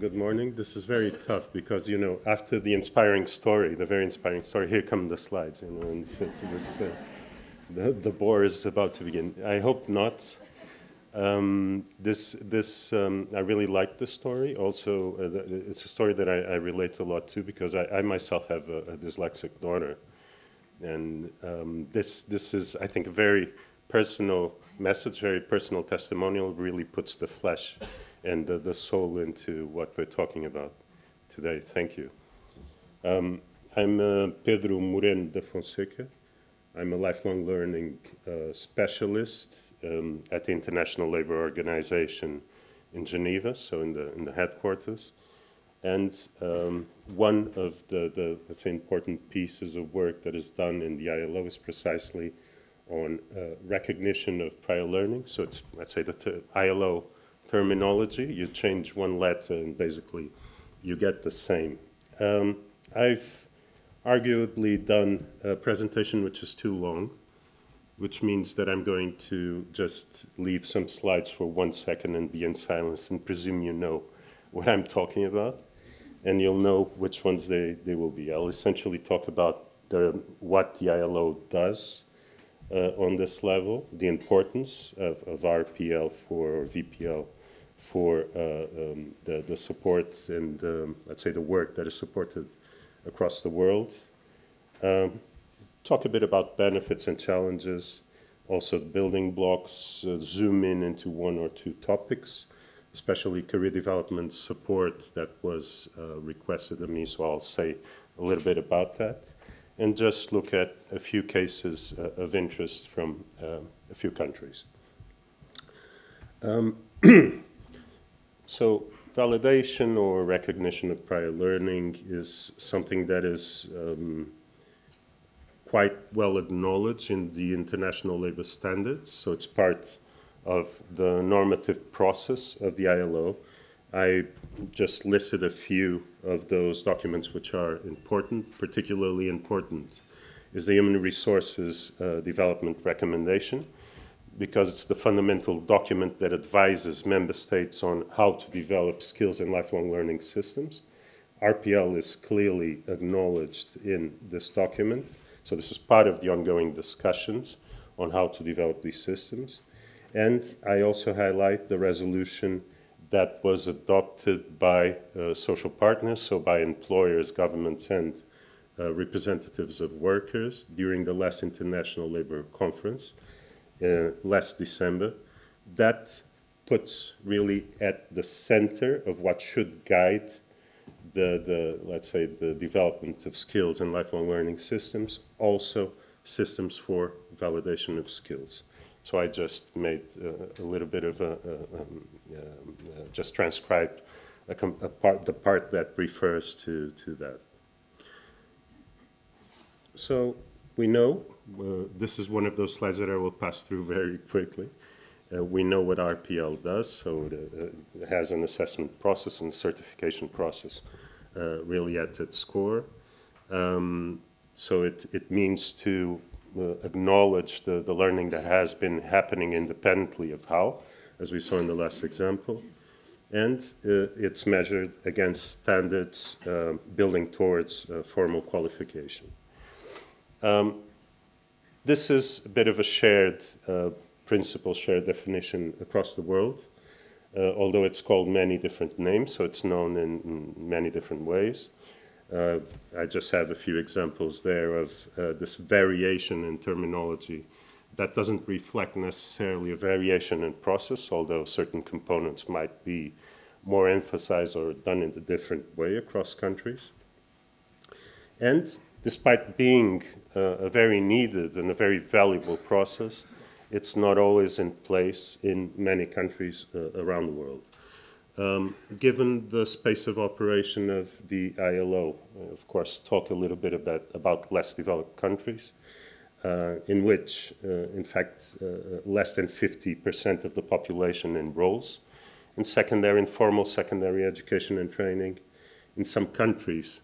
good morning. This is very tough because, you know, after the inspiring story, the very inspiring story, here come the slides, you know, and so this, the bore is about to begin. I hope not. I really like this story. Also, it's a story that I relate a lot to because I myself have a dyslexic daughter. And this is, I think, a very personal message, very personal testimonial, really puts the flesh and the soul into what we're talking about today. Thank you. I'm Pedro Moreno da Fonseca. I'm a lifelong learning specialist at the International Labour Organization in Geneva, so in the headquarters. And one of the let's say, important pieces of work that is done in the ILO is precisely on recognition of prior learning. So it's, let's say, the ILO terminology. You change one letter and basically you get the same. I've arguably done a presentation which is too long, which means that I'm going to just leave some slides for 1 second and be in silence and presume you know what I'm talking about. And you'll know which ones they will be. I'll essentially talk about what the ILO does on this level, the importance of RPL or VPL for the support and, let's say, the work that is supported across the world. Talk a bit about benefits and challenges, also building blocks, zoom in into 1 or 2 topics, especially career development support that was requested of me, so I'll say a little bit about that, and just look at a few cases of interest from a few countries. So validation or recognition of prior learning is something that is quite well acknowledged in the international labor standards, so it's part of the normative process of the ILO. I just listed a few of those documents which are important. Particularly important is the Human Resources Development Recommendation, because it's the fundamental document that advises member states on how to develop skills and lifelong learning systems. RPL is clearly acknowledged in this document, so this is part of the ongoing discussions on how to develop these systems. And I also highlight the resolution that was adopted by social partners, so by employers, governments, and representatives of workers during the last International Labour Conference last December. That puts really at the center of what should guide let's say, the development of skills and lifelong learning systems, also systems for validation of skills. So I just made a little bit of just transcribed the part that refers to that. So we know, this is one of those slides that I will pass through very quickly. We know what RPL does, so it has an assessment process and certification process really at its core. So it means to acknowledge the learning that has been happening independently of how, as we saw in the last example. And it's measured against standards building towards formal qualification. This is a bit of a shared principle, shared definition across the world, although it's called many different names, so it's known in many different ways. I just have a few examples there of this variation in terminology that doesn't reflect necessarily a variation in process, although certain components might be more emphasized or done in a different way across countries. And despite being a very needed and a very valuable process, it's not always in place in many countries around the world. Given the space of operation of the ILO, of course, talk a little bit about less developed countries, in which, in fact, less than 50% of the population enrolls in secondary and formal secondary education and training. In some countries,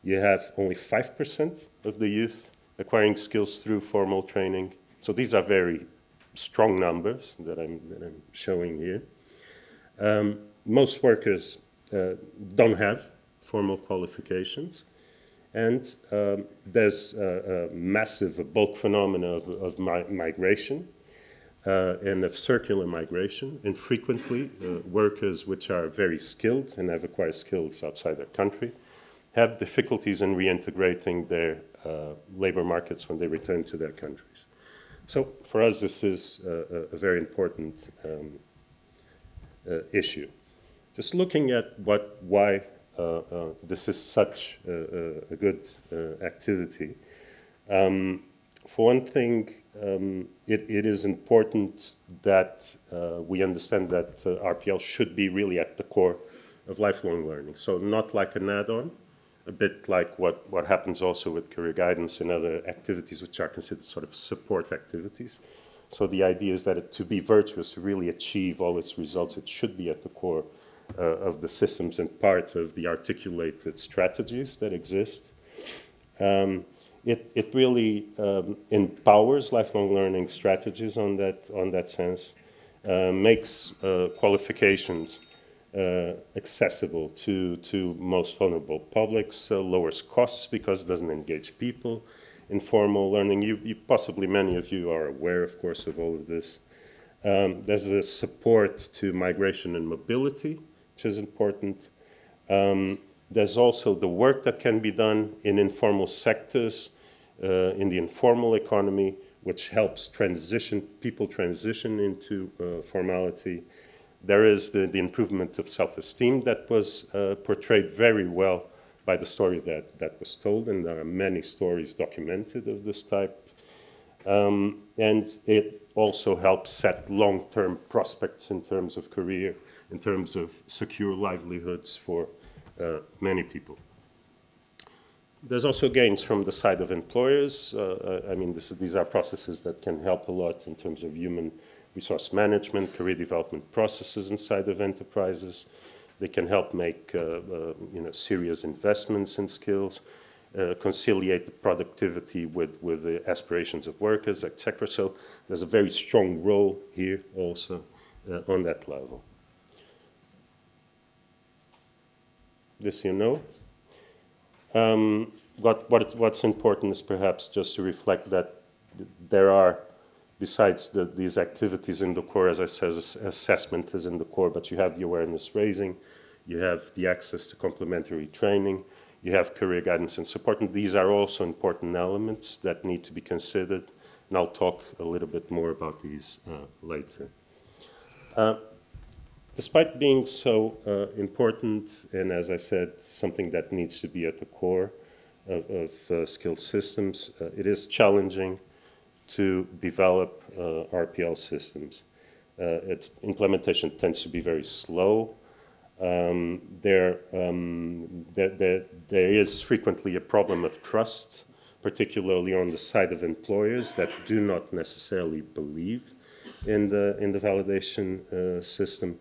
you have only 5% of the youth acquiring skills through formal training. So these are very strong numbers that I'm showing here. Most workers don't have formal qualifications. And there's a massive, a bulk phenomena of migration and of circular migration. And frequently, workers which are very skilled and have acquired skills outside their country have difficulties in reintegrating their labor markets when they return to their countries. So for us, this is a very important issue. Just looking at why this is such a good activity. For one thing, it is important that we understand that RPL should be really at the core of lifelong learning. So not like an add-on, a bit like what happens also with career guidance and other activities which are considered sort of support activities. So the idea is that to be virtuous, to really achieve all its results, it should be at the core of the systems and part of the articulated strategies that exist. It really empowers lifelong learning strategies on that sense, makes qualifications accessible to most vulnerable publics, lowers costs because it doesn't engage people. Informal learning, you possibly many of you are aware, of course, of all of this. There's a support to migration and mobility, which is important. There's also the work that can be done in informal sectors, in the informal economy, which helps people transition into formality. There is the improvement of self-esteem that was portrayed very well by the story that was told, and there are many stories documented of this type. And it also helps set long-term prospects in terms of career, in terms of secure livelihoods for many people. There's also gains from the side of employers. I mean, these are processes that can help a lot in terms of human resource management, career development processes inside of enterprises. They can help make serious investments in skills, conciliate the productivity with the aspirations of workers, etc. So there's a very strong role here also on that level. This you know. What's important is perhaps just to reflect that there are, besides these activities in the core, as I said, assessment is in the core, but you have the awareness raising, you have the access to complementary training, you have career guidance and support, and these are also important elements that need to be considered, and I'll talk a little bit more about these later. Despite being so important, and as I said, something that needs to be at the core of skill systems, it is challenging to develop RPL systems. Its implementation tends to be very slow. There is frequently a problem of trust, particularly on the side of employers that do not necessarily believe in the validation system.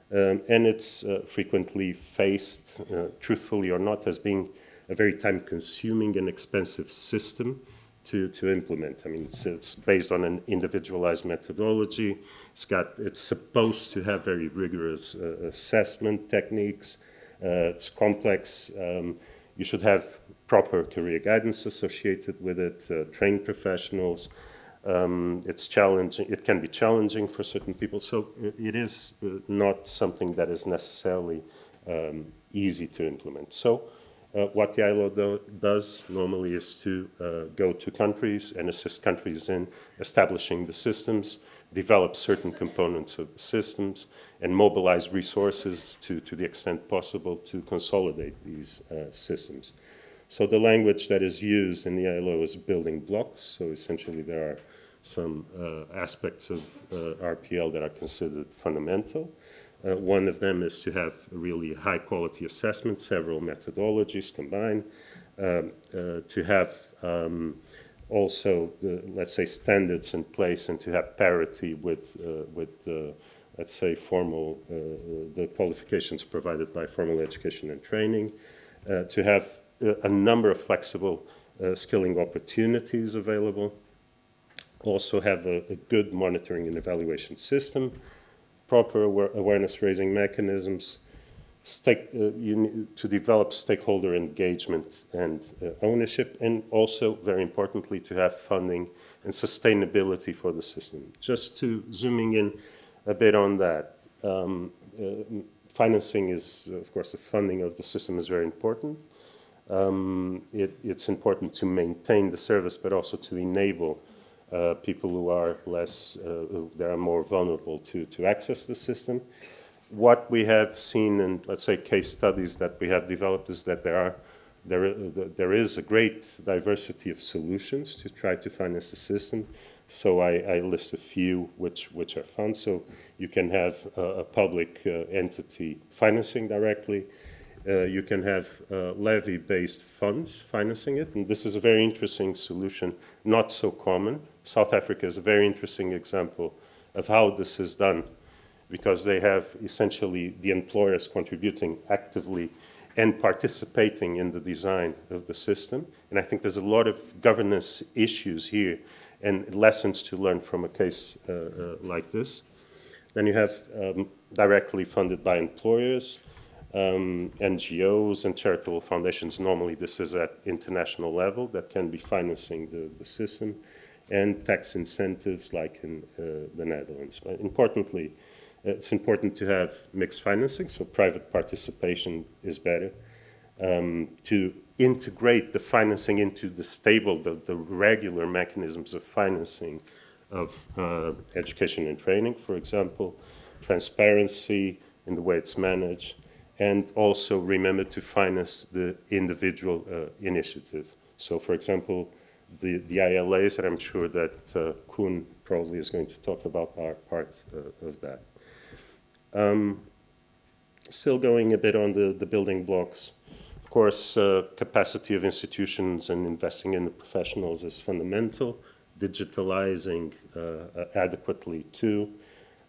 And it's frequently faced, truthfully or not, as being a very time-consuming and expensive system to implement. I mean, it's based on an individualized methodology. It's supposed to have very rigorous assessment techniques. It's complex. You should have proper career guidance associated with it, trained professionals. It's challenging. It can be challenging for certain people. So it is not something that is necessarily easy to implement. So what the ILO does normally is to go to countries and assist countries in establishing the systems, develop certain components of the systems, and mobilize resources to the extent possible to consolidate these systems. So the language that is used in the ILO is building blocks. So essentially there are some aspects of RPL that are considered fundamental. One of them is to have a really high quality assessment, several methodologies combined, to have also, let's say, standards in place and to have parity with let's say, the qualifications provided by formal education and training, to have a number of flexible skilling opportunities available, also have a good monitoring and evaluation system, proper awareness-raising mechanisms, you need to develop stakeholder engagement and ownership, and also, very importantly, to have funding and sustainability for the system. Just to zooming in a bit on that, financing is, of course, the funding of the system is very important. It's important to maintain the service, but also to enable people who are that are more vulnerable to access the system. What we have seen in, let's say, case studies that we have developed is that there is a great diversity of solutions to try to finance the system. So I list a few which are found. So you can have a public entity financing directly. You can have levy-based funds financing it. And this is a very interesting solution, not so common. South Africa is a very interesting example of how this is done, because they have essentially the employers contributing actively and participating in the design of the system. And I think there's a lot of governance issues here and lessons to learn from a case like this. Then you have directly funded by employers, NGOs and charitable foundations. Normally this is at international level that can be financing the system, and tax incentives like in the Netherlands. But importantly, it's important to have mixed financing, so private participation is better. To integrate the financing into the regular mechanisms of financing of education and training, for example, transparency in the way it's managed, and also remember to finance the individual initiative. So, for example, the ILAs, that I'm sure that Koen probably is going to talk about, are part of that. Still going a bit on the building blocks. Of course, capacity of institutions and investing in the professionals is fundamental. Digitalizing adequately too,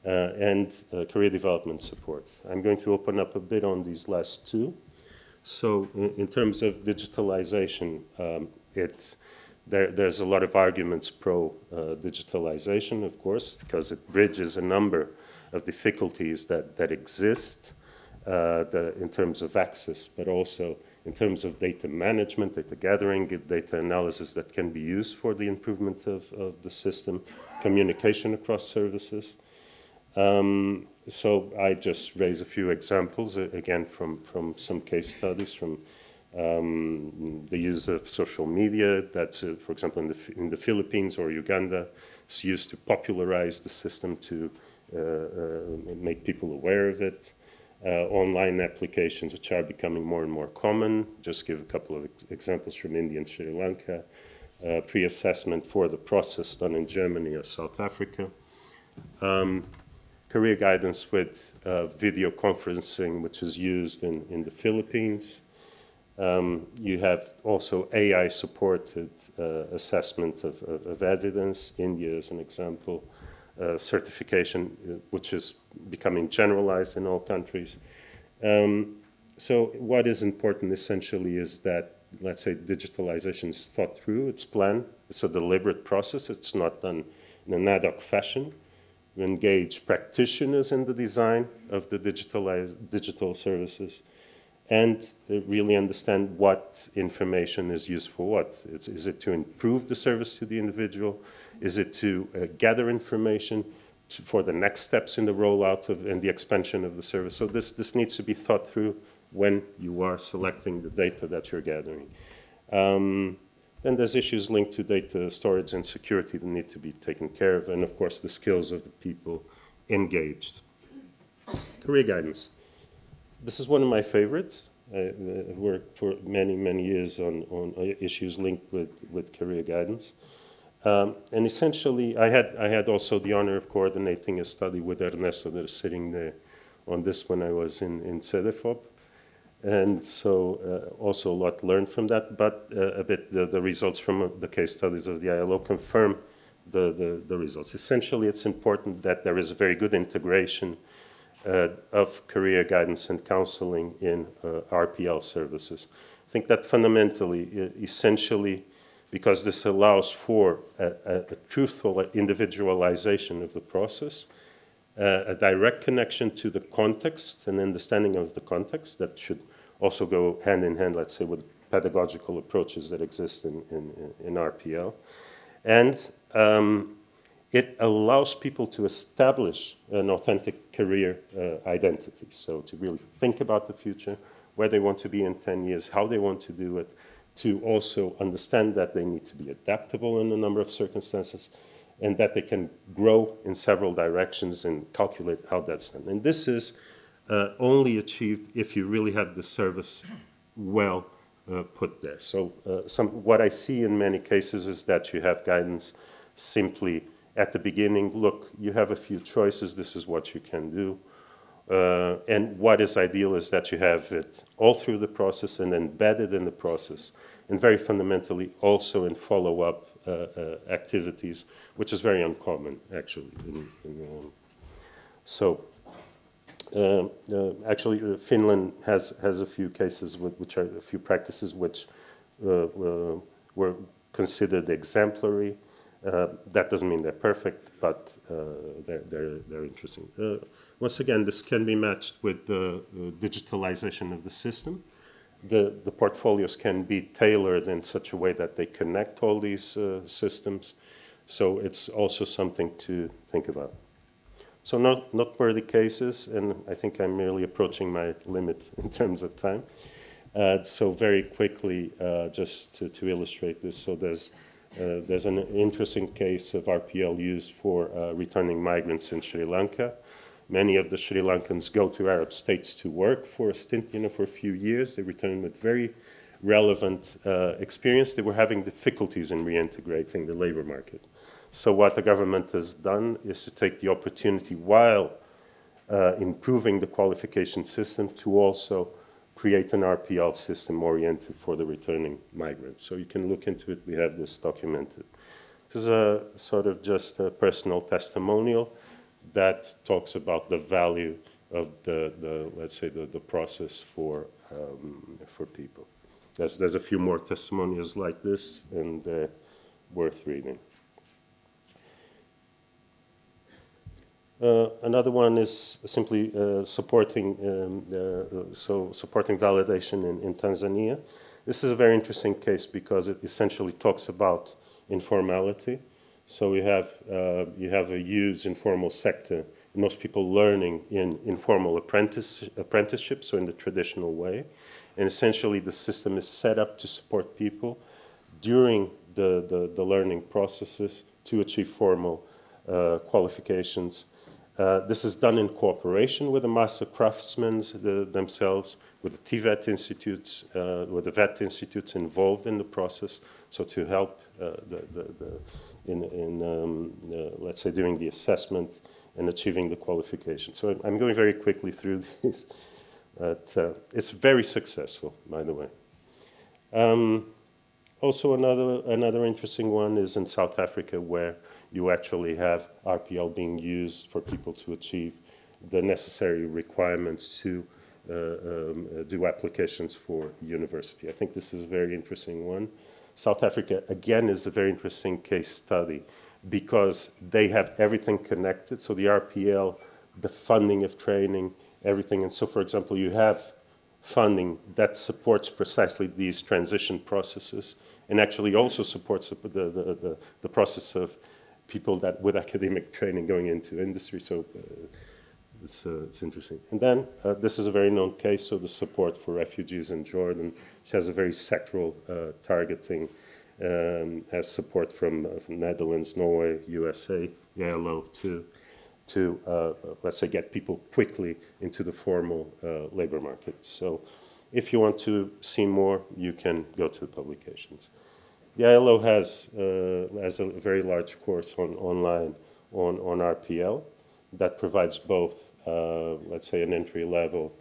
and career development support. I'm going to open up a bit on these last two. So in terms of digitalization, there's a lot of arguments pro digitalization, of course, because it bridges a number of difficulties that exist in terms of access, but also in terms of data management, data gathering, data analysis that can be used for the improvement of the system, communication across services. So I just raise a few examples, again, from some case studies, from the use of social media that's, for example, in the Philippines or Uganda, it's used to popularize the system, to make people aware of it. Online applications, which are becoming more and more common. Just give a couple of examples from India and Sri Lanka. Pre-assessment for the process done in Germany or South Africa. Career guidance with video conferencing, which is used in the Philippines. You have also AI-supported assessment of evidence. India is an example. Certification, which is becoming generalized in all countries. So what is important essentially is that, let's say, digitalization is thought through, it's planned, it's a deliberate process, it's not done in an ad hoc fashion. We engage practitioners in the design of the digital services, and really understand what information is used for what. Is it to improve the service to the individual? Is it to gather information for the next steps in the rollout and the expansion of the service? So this needs to be thought through when you are selecting the data that you're gathering. Then there's issues linked to data storage and security that need to be taken care of, and of course the skills of the people engaged. Career guidance. This is one of my favorites. I worked for many, many years on issues linked with career guidance. And essentially, I had also the honor of coordinating a study with Ernesto that is sitting there on this when I was in CEDEFOP. And so also a lot learned from that, but a bit the results from the case studies of the ILO confirm the results. Essentially, it's important that there is a very good integration of career guidance and counseling in RPL services. I think that fundamentally, essentially, because this allows for a truthful individualization of the process, a direct connection to the context and understanding of the context that should also go hand in hand, let's say, with pedagogical approaches that exist in RPL. And it allows people to establish an authentic career identity. So to really think about the future, where they want to be in 10 years, how they want to do it, to also understand that they need to be adaptable in a number of circumstances, and that they can grow in several directions and calculate how that's done. And this is only achieved if you really have the service well put there. So what I see in many cases is that you have guidance simply at the beginning, look, you have a few choices, this is what you can do. And what is ideal is that you have it all through the process and embedded in the process, and very fundamentally also in follow-up activities, which is very uncommon, actually. Actually, Finland has a few cases, which are a few practices which were considered exemplary. That doesn't mean they're perfect, but they're interesting. Once again, this can be matched with the digitalization of the system. The portfolios can be tailored in such a way that they connect all these systems. So it's also something to think about. So noteworthy cases, and I think I'm merely approaching my limit in terms of time. So very quickly, just to illustrate this, so there's an interesting case of RPL used for returning migrants in Sri Lanka. Many of the Sri Lankans go to Arab states to work for a stint, for a few years. They return with very relevant experience. They were having difficulties in reintegrating the labor market. So what the government has done is to take the opportunity, while improving the qualification system, to also create an RPL system oriented for the returning migrants. So you can look into it. We have this documented. This is a sort of just a personal testimonial that talks about the value of let's say the process for people. There's a few more testimonials like this, and they're worth reading. Another one is simply supporting validation in Tanzania. This is a very interesting case because it essentially talks about informality. So you have a huge informal sector, most people learning in informal apprenticeship, so in the traditional way. And essentially the system is set up to support people during the learning processes to achieve formal qualifications. This is done in cooperation with the master craftsmen themselves, with the TVET institutes, with the VET institutes involved in the process, so to help let's say, doing the assessment and achieving the qualification. So I'm going very quickly through these, but it's very successful, by the way. Also, another interesting one is in South Africa, where you actually have RPL being used for people to achieve the necessary requirements to do applications for university. I think this is a very interesting one. South Africa, again, is a very interesting case study because they have everything connected. So the RPL, the funding of training, everything. And so, for example, you have funding that supports precisely these transition processes and actually also supports the process of people that with academic training going into industry. So it's interesting. And then this is a very known case, so the support for refugees in Jordan, which has a very sectoral targeting, has support from Netherlands, Norway, USA, ILO to let's say, get people quickly into the formal labor market. So if you want to see more, you can go to the publications. The ILO has a very large course online on RPL that provides both, let's say, an entry-level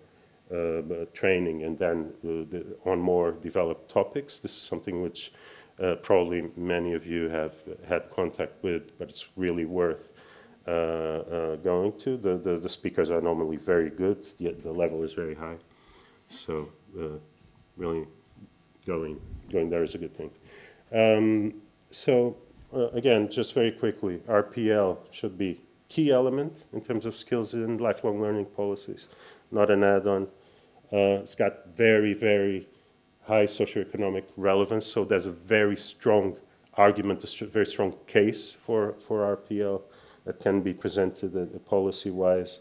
training and then on more developed topics. This is something which probably many of you have had contact with, but it's really worth going to. The speakers are normally very good, yet the level is very high. So really going there is a good thing. Again, just very quickly, RPL should be key element in terms of skills and lifelong learning policies, not an add-on. It's got very, very high socioeconomic relevance, so there's a very strong argument, a very strong case for RPL that can be presented policy-wise.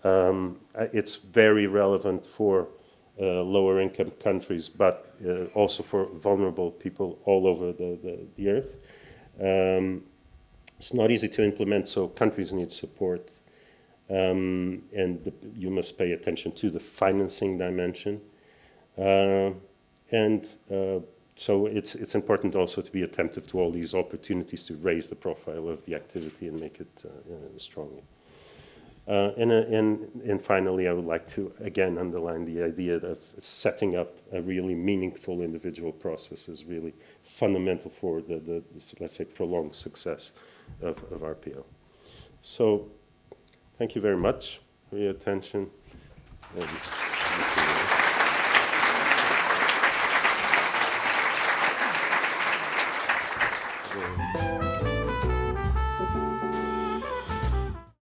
It's very relevant for lower income countries, but also for vulnerable people all over the earth. It's not easy to implement, so countries need support. And you must pay attention to the financing dimension. So it's important also to be attentive to all these opportunities to raise the profile of the activity and make it stronger. And finally, I would like to again underline the idea of setting up a really meaningful individual process is really fundamental for the let's say, prolonged success of RPL. So, thank you very much for your attention. And